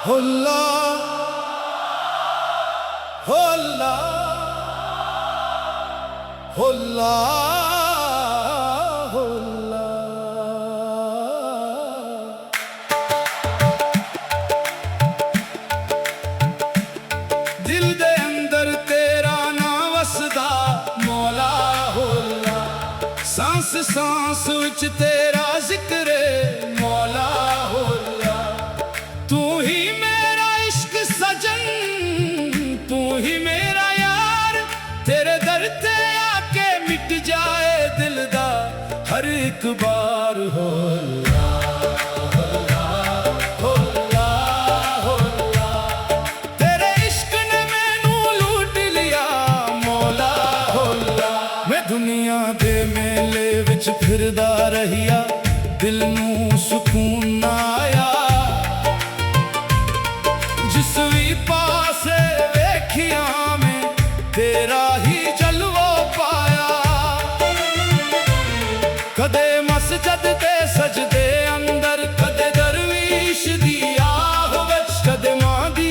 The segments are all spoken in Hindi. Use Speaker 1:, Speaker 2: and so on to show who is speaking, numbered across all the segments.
Speaker 1: होला होला होला होला दिल दे अंदर तेरा नाम वसदा मौला होला सांस सांस विच तेरा जिक्र मौला होला तू ही मेरा इश्क सजन तू ही मेरा यार तेरे दर ते आके मिट जाए दिल दा हर एक बार होला होला होला होला तेरे इश्क ने मैनू लूट लिया मौला होला मैं दुनिया दे मेले विच फिरदा रहिया दिल नू सुकून ना आया जिस भी पासे वेखिया मैं तेरा ही जलवा पाया कदे मस्जिद ते सजदे अंदर कदे दरवीश दी आह विच कदे मां दी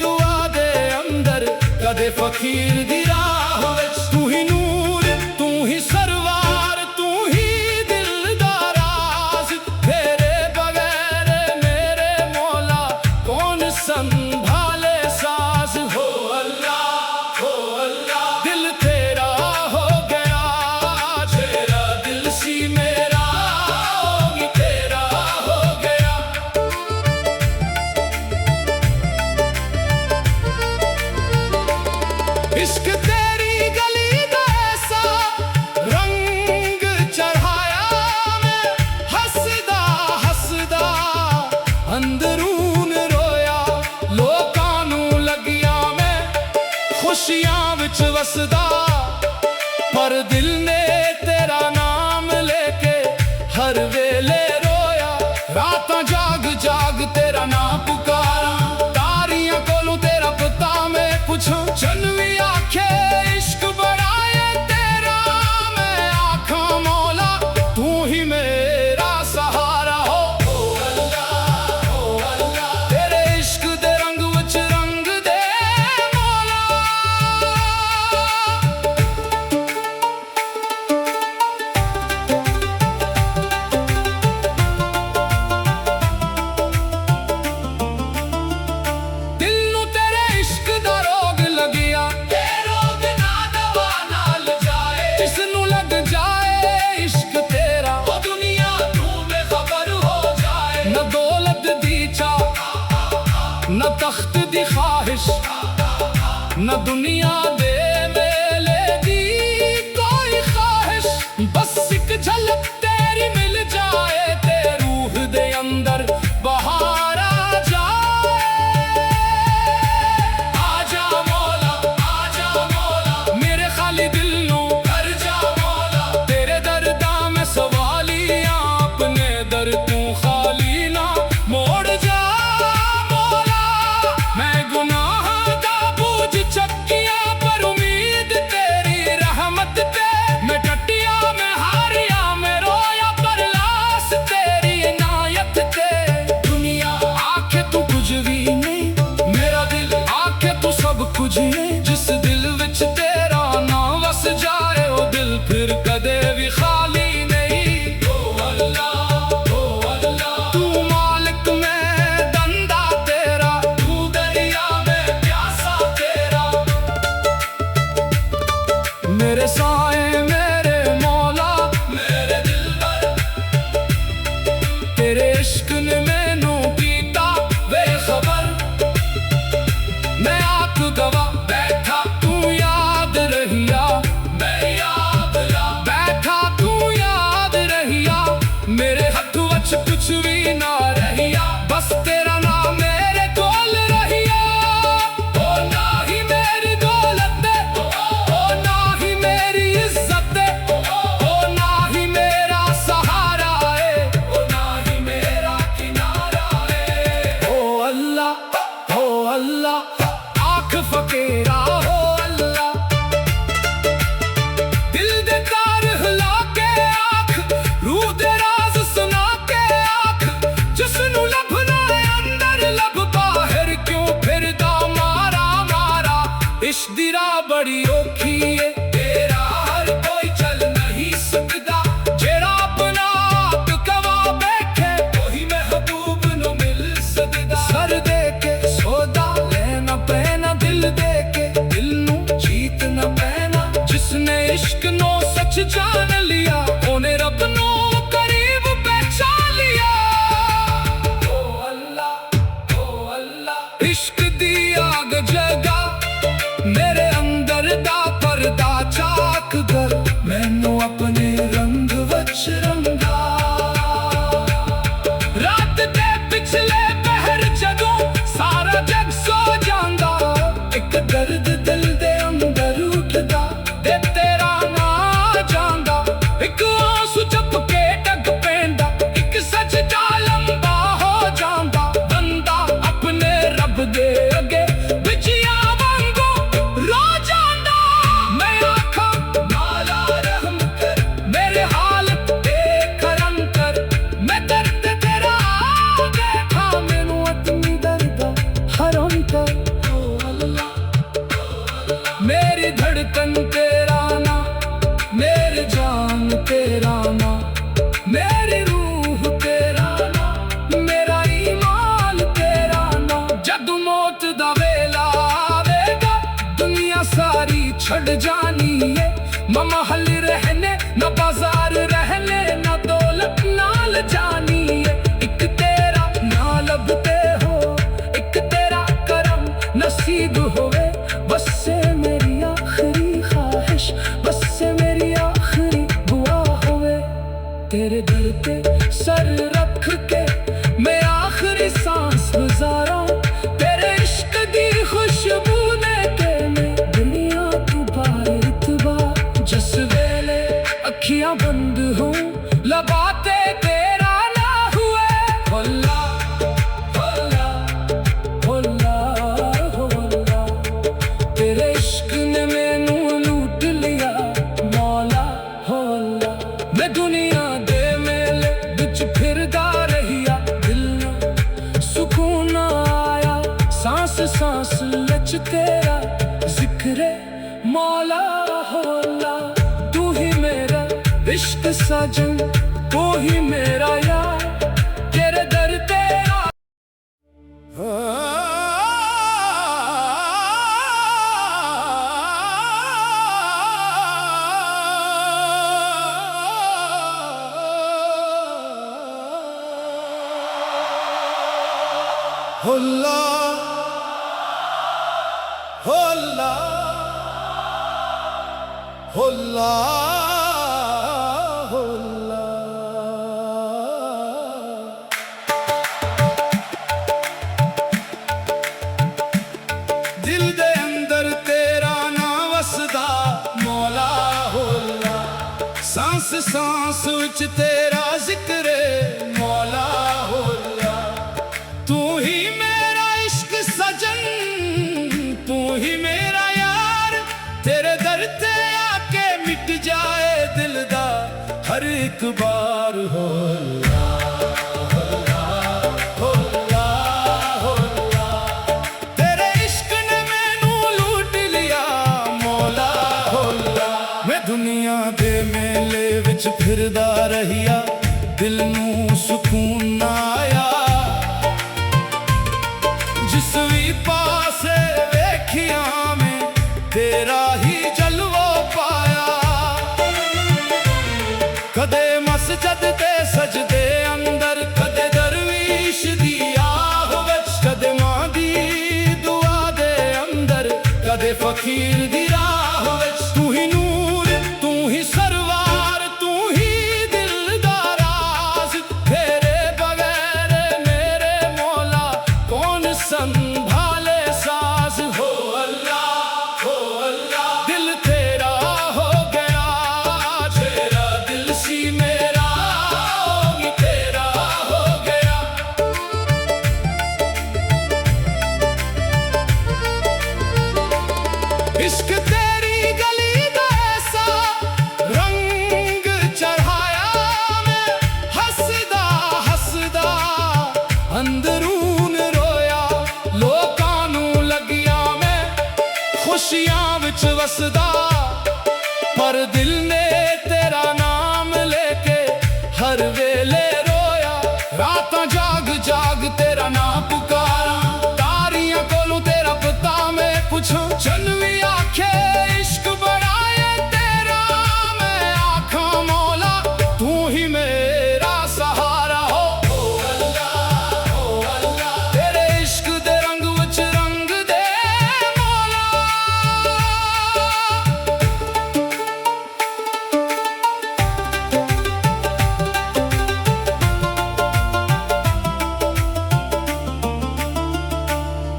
Speaker 1: दुआ दे अंदर कदे फकीर दी राह विच तू ही नूर तू ही सरवार तू ही दिल दा राज तेरे बगैर मेरे मौला कौन संभाले साज हो अल्लाह दिल तेरा हो गया तेरा दिल सी मेरा होगी तेरा हो गया इश्क तेरी गली दा ऐसा रंग चढ़ाया मैं हसदा हसदा अंदरून रोया लोकां नू लगिया मैं खुशियां विच वसदा पर दिल ने तेरा नाम लेके हर वेले रोया रातां जाग जाग तेरा नाम पुकारा तारियां कोलों तेरा पता मैं पूछां चनवी आखे इश्क बड़ा है तेरा मैं आखां मौला तू ही मेरा सहारा हो अल्लाह तेरे इश्क दे रंग विच रंग दे मौला दिल नू तेरे इश्क दा रोग लगिया ते रोग ना दवा नाल जाए जिसनू लग जाए इश्क तेरा ओ दुनिया तू बेखबर हो जाए न दौलत दी चाह न तख्त दी ख्वाहिश न दुनिया दे मेले दी कोई ख्वाहिश बस एक झलक तेरी मिल जाए ते रूह दे अंदर बहार आ जाए आजा मौला मेरे खाली दिल नू कर जा मौला तेरे दर्दा में सवालियां अपने दर तू खाली ना मोड़ जा मौला मैं गुनाह दा बोझ चक्कियां पर दी राह बड़ी औखी है, तेरा हर कोई चल नहीं सकदा। जेड़ा अपना आप गवा बैठे वही महबूब नु मिल सकदा। सर दे के सौदा लेना पैना, दिल दे के दिल नु जीतना पैना। जिसने इश्क नो सच जान लिया ओने रब नो करीब पहचान लिया। ओ अल्लाह इश्क दी आग जगा मेरे अंदर दा पर्दा चाक कर, मैनू अपने रंग वच रंगा। रात दे पिछले पहर जदों सारा जग सो जांदा, एक दर्द दिल दे अंदर उठदा ते तेरा ना जांदा। एक आंसू चुप के डग पैंदा, एक सजदा लंबा हो जांदा। बंदा अपने रब दे अगे बिजिया वांगू रो जांदा। मैं आखा मौला रहम कर, मेरे हालत देख कर। मैं दर्द तेरा देखा, मैनू अपनी दर्द हर अंतर। मेरी धड़कन तेरा ना, मेरी जान तेरा ना, मेरी रूह तेरा ना, मेरा ईमान तेरा ना। जद मौत दा वेला आवेगा दुनिया सारी छड़ जानी है। न महल रहने न बाजार रहने, न दौलत नाल जानी है। एक तेरा ना लभते हो, एक तेरा करम नसीब होवे। बस से मेरी आखिरी ख्वाहिश, बस से मेरी आखिरी दुआ होवे। तेरे दर पे सर रख के मैं आखिरी सांस गुजारा। तेरे इश्क दी खुशबू लेके मैं दुनिया तू बारितबा। जिस वेले अखियां बंद हूँ लबाते तेरा ना हुए। होला होला होला होला, तेरे इश्क ने मैनू लूट लिया मौला होला। मैं दुनिया दे मेले बिच फिरदा रहिया, दिल नू सुकून आया। सांस सांस लच तेरा जिक्र मौला होला। तू ही मेरा इश्क साजन, तू ही मेरा यार, तेरे दर तेरा।
Speaker 2: होला होला होला होला, दिल दे अंदर तेरा ना वसदा मौला होला। सांस सांस विच तेरा जिक्र मौला होला। तू ही मेरा इश्क सजन, तू ही मेरा यार, तेरे दर ते आके मिट जाए दिल दा हर एक बार। होला होला होला होला, तेरे इश्क ने मैनू लूट लिया मौला होला। मैं दुनिया दे मेले विच फिरदा रहिया, दिल नू सुकून ना आया। जिस भी पासे वेखिया में तेरा ही जलवा पाया। कदे मस्जिद ते सजदे अंदर, कदे दरवीश दी आह विच, कदे मां दी दुआ दे अंदर, कदे फकीर दी राह विच। तू ही नूर, तू ही सरवार, तू ही दिल दा राज। तेरे बगैर मेरे मौला कौन संभाले साज। हो अल्लाह दिल तेरा हो गया, तेरा दिल सी मेरा भी तेरा हो गया। इश्क तेरी गली दा ऐसा रंग चढ़ाया, मैं हसदा हसदा अंदरून रोया। लोकां नू लगिया मैं खुश खुशियां विच वसदा पर दिल ने तेरा नाम लेके हर वेले रोया रातां जाग जाग तेरा नाम पुकारा तारियां कोलों तेरा पता मैं पूछूं चनवी आखे इश्क बड़ा है तेरा मैं आखा मौला तू ही मेरा सहारा हो अल्लाह तेरे इश्क दे रंग विच रंग दे मौला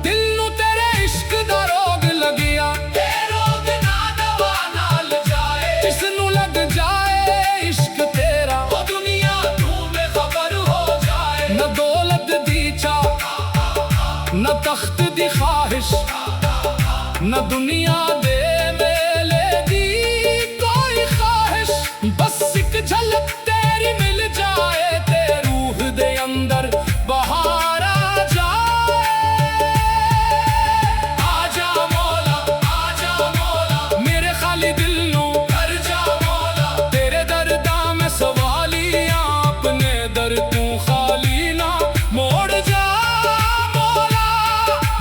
Speaker 2: दिल नू तेरे इश्क दा रोग लगिया ते रोग ना दवा नाल जाए जिसनू लग जाए इश्क तेरा ओ दुनिया तू बेखबर हो जाए न दौलत दी चाह न तख्त दी ख्वाहिश न दुनिया दे मेले दी कोई ख्वाहिश बस एक झलक तेरी मिल जाए ते रूह दे अंदर बहार आ जाए आजा मौला मेरे खाली दिल नू कर जा मौला तेरे दर्दा में सवालियां अपने दर तू खाली ना मोड़ जा मौला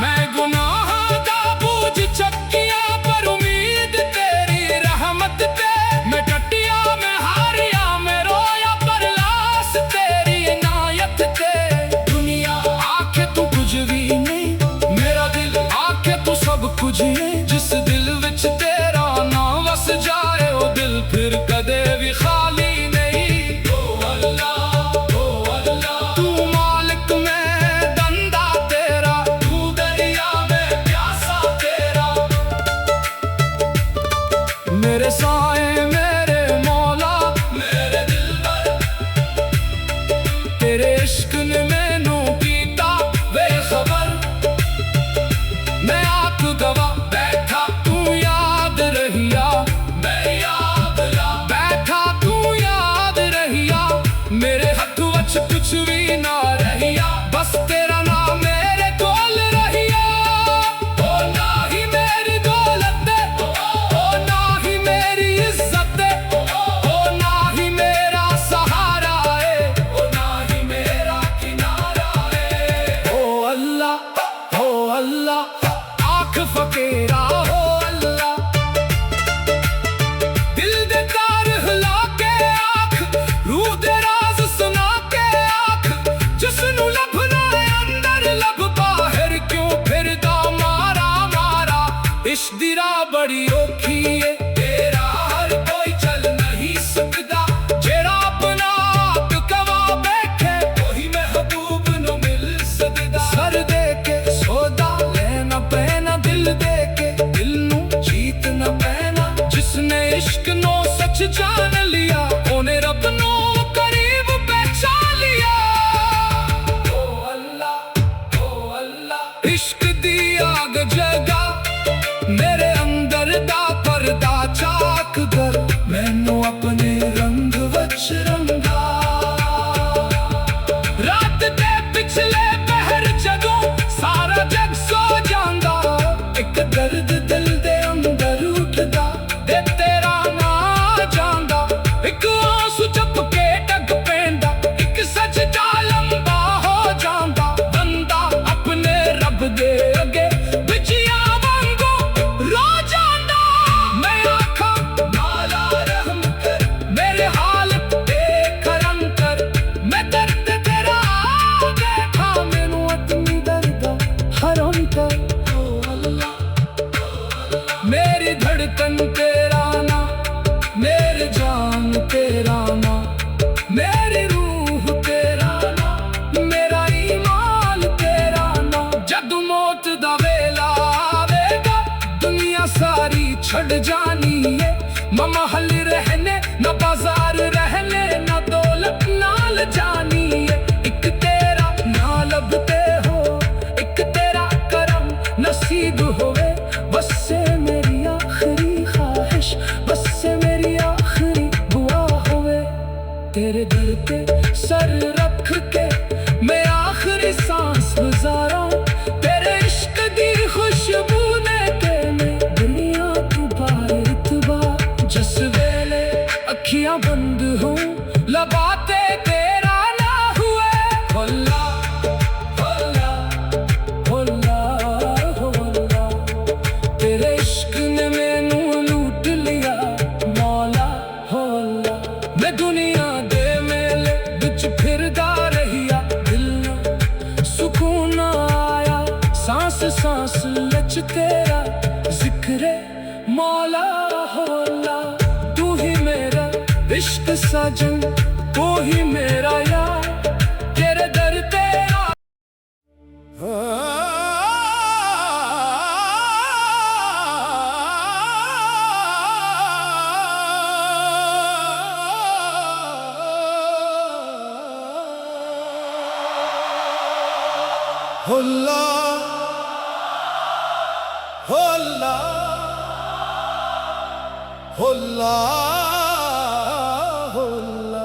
Speaker 2: मैं गुनाह दा बोझ चक्कियां पर उम्मीद तेरी रहमत ते मैं टटिया मैं हारिया मैं रोया पर लाश तेरी इनायत ते दुनिया आखे तू कुछ भी नहीं मेरा दिल आखे तू सब कुछ है जिस दिल विच तेरा ना वस जाए ओ दिल फिर कदे भी खाली नहीं ओ अल्लाह तू मालिक मैं दंदा तेरा तू दरिया में प्यासा तेरा मेरे साए मेरे मौला मेरे दिलबर तेरे इश्क ने मैनू कीता बेखबर मैं आप गवा बैठा तू याद रहिया मैं याद ला बैठा तू याद रहिया मेरे हथ वच कुछ भी ना रहिया बस तेरा नाम मेरे कोल रहिया ओ ना ही मेरी दौलत ओ ना ही मेरी इज्जत ओ ना ही मेरा सहारा है ओ ना ही मेरा किनारा है ओ अल्लाह आँख फकीरा हो अल्लाह दिल दे तार हिला के आँख रूह दे राज सुना के आँख जिसनू लभना है अंदर लब बाहर क्यों फिरदा मारा मारा इश्क दी राह बड़ी औखी है तेरा हर कोई चल नहीं सकदा जेड़ा अपना आप गवा बैठे वही महबूब नू मिल सकदा सर दे के सौदा लेना पैना दिल दे के दिल नू जीतना पैना जिसने इश्क नो सच जान लिया ओने रब नो करीब पहचान लिया ओ अल्लाह इश्क दी आग जगा मेरे अंदर दा पर्दा चाक कर मैनू अपने रंग वच रंगा रात दे पिछले पहर जदों सारा जग सो जांदा एक दर्द दिल दे अंदर उठदा ते तेरा ना जांदा एक आंसू चुप के डग पैंदा एक सजदा लंबा हो जांदा बंदा अपने रब दे अगे बिचिया वांगू रो जांदा मैं आखा मौला रहम कर मेरे हालत देख करम कर मैं दर्द तेरा देखा मैनू अपनी दर्द हरम कर ओ अल्लाह मेरी धड़कन तेरा ना मेरे जान तेरा ना मेरी रूह तेरा ना मेरा ईमान तेरा ना जद मौत दा वेला आवेगा दुनिया सारी छड़ जानी है न महल रहने न बाजार रहने न दौलत नाल जानी है एक तेरा ना लभते हो एक तेरा करम नसीब होवे बस से मेरी आखिरी ख्वाहिश बस से मेरी आखिरी दुआ होवे तेरे दर पे सर रख के मैं आखिरी सांस गुजारा तेरे इश्क दी खुशबू ने के मैं दुनिया
Speaker 1: सांस लच तेरा जिक्र मौला होला। तू ही मेरा इश्क साजन, तू ही मेरा यार, तेरे दर तेरा।
Speaker 2: होला होला होला होला।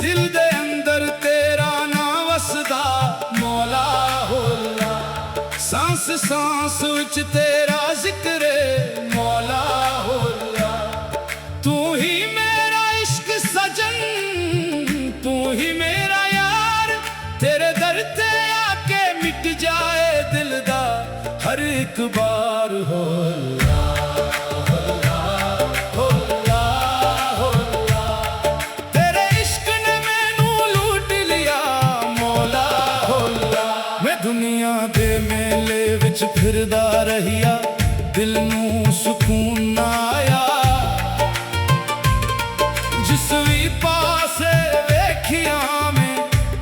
Speaker 2: दिल दे अंदर तेरा नाम वसदा मौला होला। सांस सांस विच तेरा जिक्र मौला होला। तू ही मेरा इश्क सजन, तू ही मेरा यार, तेरे दर ते आके मिट जाए दिल दा हर एक बार। होला होला होला होला। तेरे इश्क ने मैनू लूट लिया मौला होला। मैं दुनिया दे मेले विच फिरदा रहिया, दिल नू सुकून ना आया। जिस भी पासे वेखिया में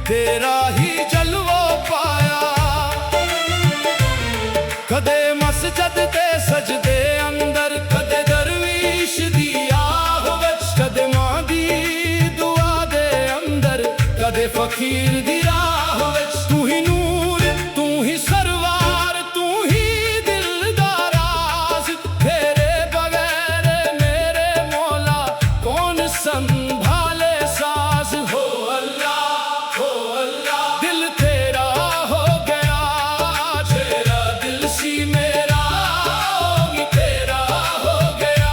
Speaker 2: तेरा ही जलवा पाया। कदे मस्जिद ते सजदे अंदर, कदे दरवीश दी आह विच, कदे मां दी दुआ दे अंदर, कदे फकीर दी राह विच। तू ही नूर, तू ही सरवार, तू ही दिल दा राज, तेरे बगैर मेरे मौला कौन संभाले साज। हो अल्लाह हो अल्लाह, दिल तेरा हो गया, तेरा दिल सी मेरा भी तेरा हो गया।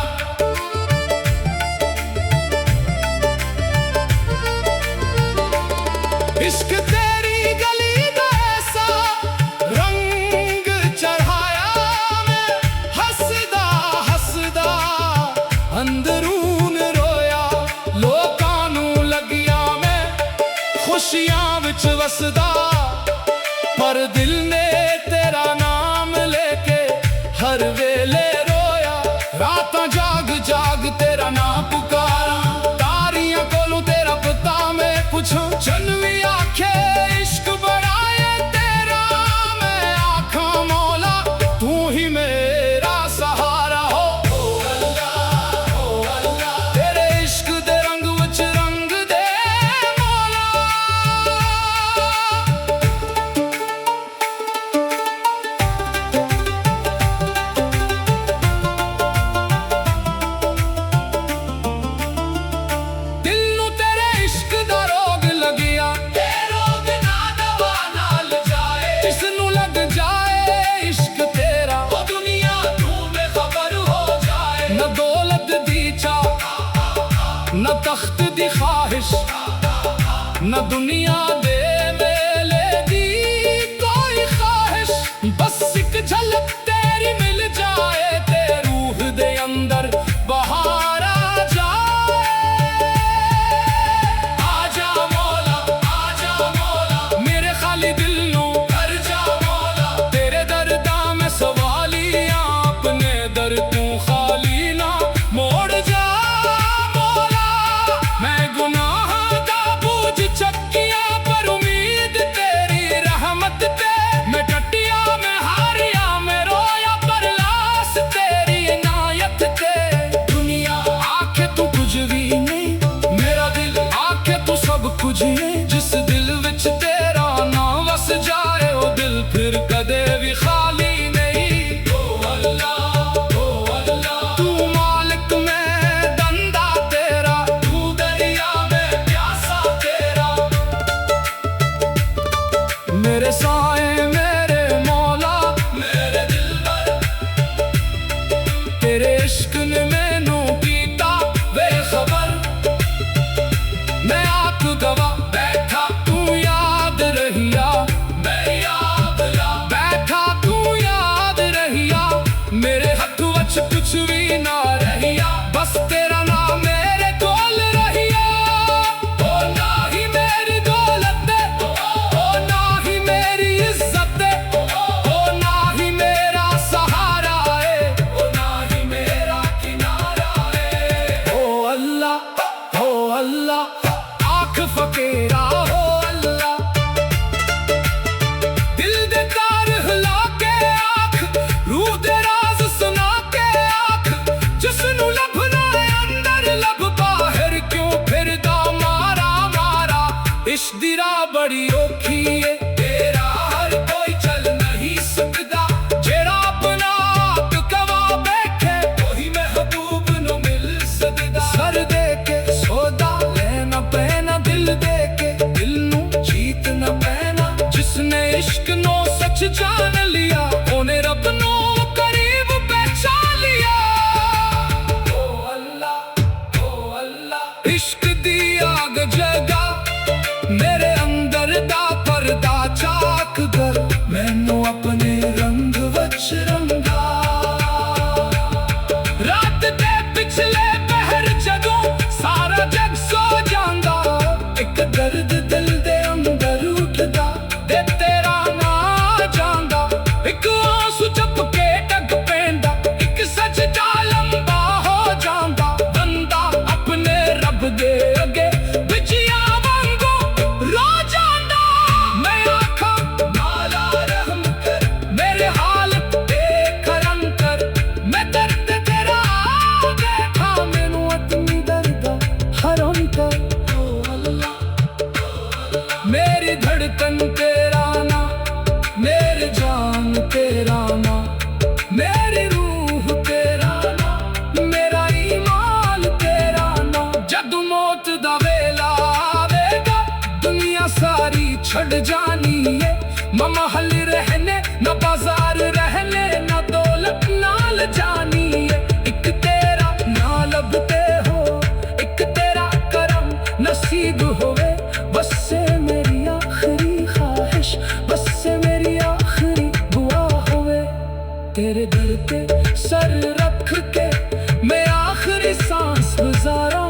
Speaker 2: इश्क तेरी गली का ऐसा रंग चढ़ाया, मैं हसदा हसदा अंदरून रोया। लोकां नू लगिया मैं खुशियां विच वसदा, पर दिल ने तेरा नाम लेके हर वेले रोया। रातां जाग जाग तेरा नाम पुकारा, तारियां कोलों तेरा पता मैं पुछूं। चनवी आखे इश्क बड़ा है तेरा, मैं आखां मौला तू ही मेरा सहारा। हो अल्लाह हो अल्लाह, तेरे इश्क दे रंग विच रंग दे मौला। दिल नू तेरे इश्क दा रोग लगिया, ते रोग ना दवा नाल जाए। जिसनू लग जाए इश्क तेरा, वो दुनिया तू बेखबर हो जाए। न दौलत दी चाह, न तख्त दी ख्वाहिश, न दुनिया दे मेले दी कोई ख्वाहिश। बस एक झलक तेरी मिल जाए, ते रूह दे अंदर बहार आ जाए। आजा मौला आजा मौला, मेरे खाली दिल नू कर जा मौला। तेरे दर्दा में सवालियां, अपने दर तू खाली ना मोड़ जा मौला। मैं गुनाह दा बोझ चक्किया, पर उम्मीद तेरी रहमत ते। मैं टटिया मैं हारिया मैं रोया, पर लाश तेरी इनायत ते। दुनिया आखे तू कुछ भी नहीं, मेरा दिल आखे तू सब कुछ है। जिस दिल विच तेरा नाम वस जाए, वो दिल फिर कदे भी खाली नहीं। ओ अल्लाह ओ अल्लाह, तू मालिक मैं दंदा तेरा, तू दरिया में प्यासा तेरा। मेरे साए मेरे मौला, मेरे दिल पर तेरे इश्क ने मैनू कीता बेखबर। मैं आप गवा अल्लाह आँख फकेरा हो अल्लाह दिल दे तार हिला के आँख रूह दे राज सुना के आँख जिसनू लभना है अंदर लभ बाहर क्यों फिरदा मारा मारा इश्क दी राह बड़ी औखी है तेरा हर कोई चल नहीं सकदा जेड़ा अपना आप गवा बैठे वही महबूब नू मिल सकदा सर दे के सौदा लेना पैना दिल दे के दिल नू जीतना पैना जिसने इश्क नो सच जान लिया ओने रब नो करीब पहचान लिया ओ अल्लाह इश्क दी आग जगा मेरे अंदर दा पर्दा चाक कर मैनू अपने रंग वच रंगा रात दे पिछले पहर जदों सारा जग सो जांदा एक दर्द दिल दे अंदर उठदा दे तेरा ना जांदा एक आंसू चुप के डग पैंदा एक सजदा लंबा हो जांदा बंदा अपने रब दे अगे बिजिया वांगू रो जांदा मैं आखा माला रहम कर मेरे हाल देख अंतर मैं दर्द तेरा देखा मैनू अपनी दर्द हर अंतर ओ अल्लाह मेरी धड़कन तेरा ना मेरी जान तेरा ना मेरी रूह तेरा ना मेरा ईमान तेरा ना जदू मौत दा वेला आवेगा दुनिया सारी छड़ जानी है न महल रहने न बाजार रहने न दौलत नाल जानी है एक तेरा ना लभते हो एक तेरा करम नसीब होवे बस से मेरी आखिरी ख्वाहिश बस से मेरी आखिरी दुआ होवे तेरे दर पे सर रख के मैं आखिरी सांस गुजारा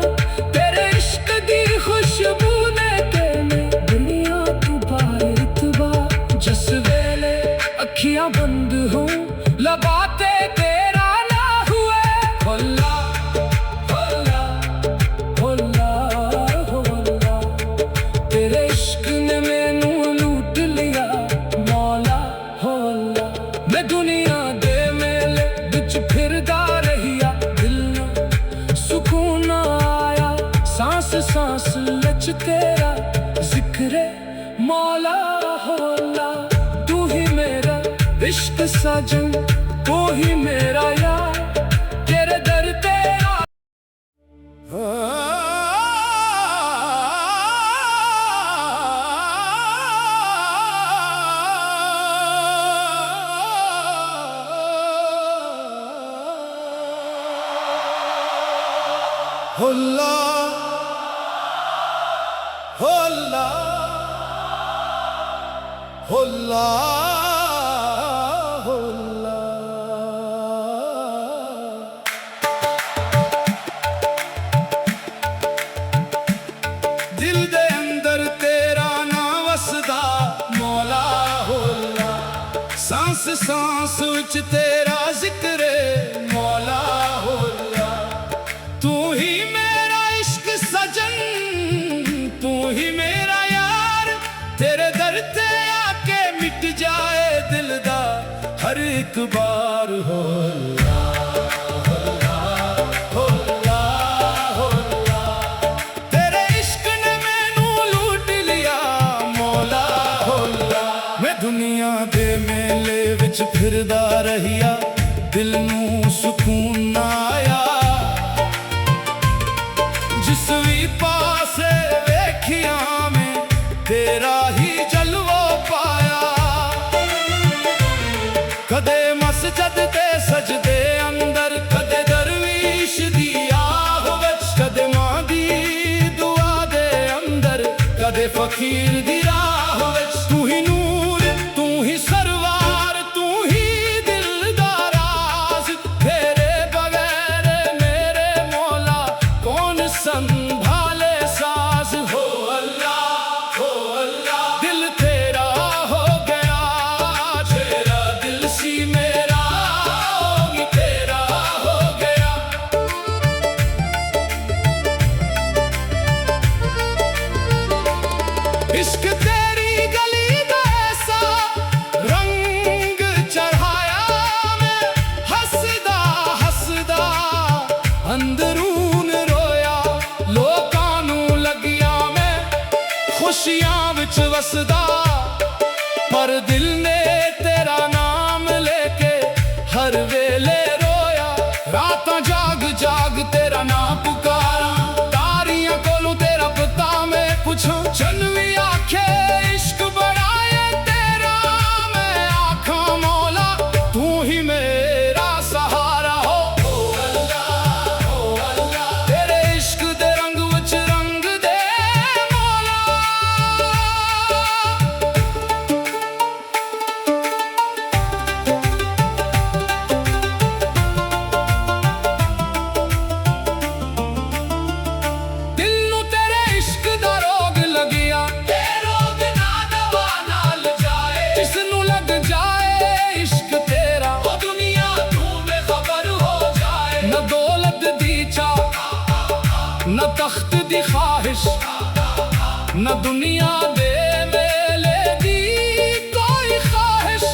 Speaker 2: तेरे इश्क दी खुशबू लेके मैं दुनिया तू बाहर तुबा जिस वेले अखियां बंद हूँ लबाते तेरा ना हुए होला होला होला होला तेरे इश्क ने मैनू लूट लिया मौला होला मैं दुनिया दे मेले बिच फिरदा रहिया दिल नू सुकून आया सांस सांस लच तेरा जिक्र मौला होला तू ही मेरा इश्क साजन तू ही मेरा यार तेरे दर तेरा होला होला होला होला दिल दे अंदर तेरा ना वसदा मौला होला सांस सांस विच तेरा जिक्र मौला होला तू ही मेरा इश्क सजन तू ही मेरा यार तेरे दर ते आके मिट जाए दिल दा हर एक बार होला होला होला होला तेरे इश्क ने मैनू लूट लिया मौला होला मैं दुनिया दे मेले विच फिरदा रहिया दिल नू सुकून ना आया जिस भी पासे वेखिया में तेरा ही जलवा पाया कदे मस्जिद ते सजदे अंदर कदे दरवीश दी आह विच कदे मां दी दुआ दे अंदर कदे फकीर दी राह विच तू ही नूर तू ही सरवार तू ही दिल दा राज तेरे बगैर मेरे मौला कौन संभाले साज हो अल्लाह दिल तेरा हो गया तेरा दिल सी मेरा इश्क तेरी गली का ऐसा रंग चढ़ाया मैं हसदा हसदा अंदरून रोया लोकां नू लगिया मैं खुशियां विच वसदा पर दिल ने तेरा नाम लेके हर वेले रोया रातां जाग जाग तेरा नाम पुकारा तारियां कोलों तेरा पता मैं पूछूं चनवी आखे इश्क बड़ा है तेरा मैं आखा मौला तू ही मेरा सहारा हो अल्लाह तेरे इश्क दे रंग विच रंग दे मौला दिल नू तेरे इश्क दा रोग लगिया ते रोग ना दवा नाल जाए जिसनू लग जाए इश्क तेरा ओ दुनिया तू बेखबर हो जाए न दौलत दी चाह न तख्त दी ख्वाहिश न दुनिया दे मेले दी कोई ख्वाहिश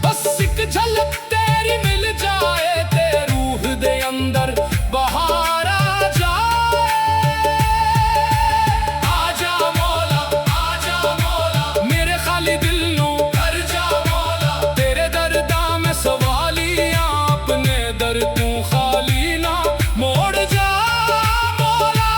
Speaker 2: बस एक झलक तेरी मिल जाए ते रूह दे अंदर बहार आ जाए आजा मौला मेरे खाली दिल नू कर जा मौला तेरे दर्दां में सवालियां अपने दर तू खाली ना मोड़ जा मौला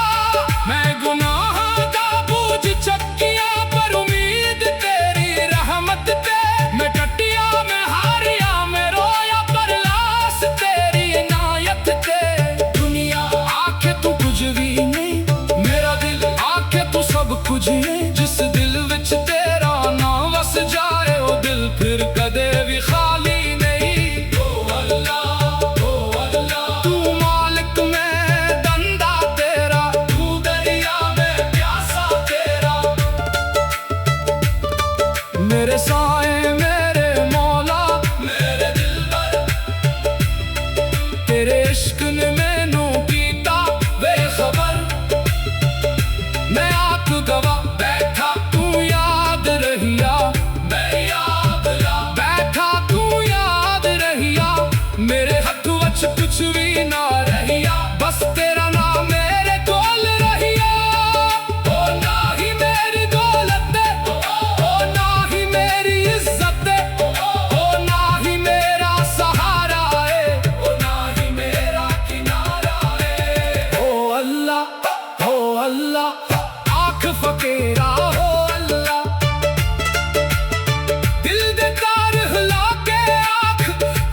Speaker 2: मैं गुनाहां दा बोझ चक्कियां पर उम्मीद तेरी रहमत ते मैं टटिया मैं हारिया मैं रोया पर लाश तेरी इनायत ते दुनिया आखे तू कुछ भी नहीं मेरा दिल आखे तू सब कुछ है जिस दिल विच तेरा ना वस जाए ओ दिल फिर कदे भी खाली नहीं ओ अल्लाह तू मालिक मैं दंदा तेरा तू दरिया में प्यासा तेरा मेरे साए मेरे मौला मेरे दिलबर तेरे इश्क ने मैनू कीता बेखबर मैं आख गवा बैठा तू याद रहिया मैं याद ला बैठा तू याद रहिया मेरे हथ वच कुछ भी ना रहिया बस तेरा नाम मेरे कोल रहिया ओ ना ही मेरी दौलत ओ ना ही मेरी इज्जत ओ ना ही मेरा सहारा है ओ ना ही मेरा किनारा है ओ अल्लाह आँख फकीरा हो अल्लाह दिल दे तार हिला के आँख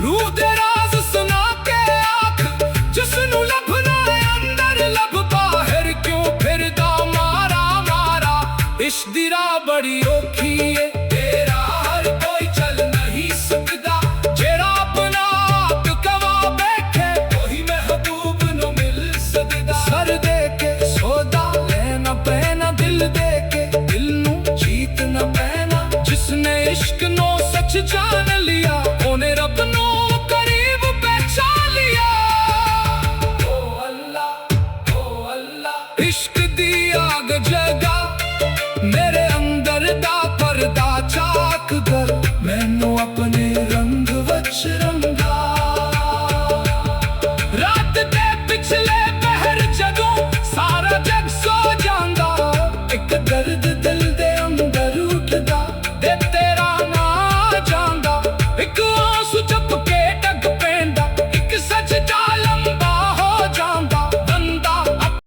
Speaker 2: रूह दे राज सुना के आँख जिसनू लभना है अंदर लब बाहर क्यों फिरदा मारा मारा इश्क दी राह बड़ी औखी है तेरा हर कोई चल नहीं सकदा जेड़ा अपना आप गवा बैठे वही महबूब नू मिल सकदा सर दे के सौदा लेना पैना दिल दे के दिल नू जीतना पैना जिसने इश्क नो सच जान लिया ओने रब नो करीब पहचान लिया ओ अल्लाह इश्क दी आग जगा मेरे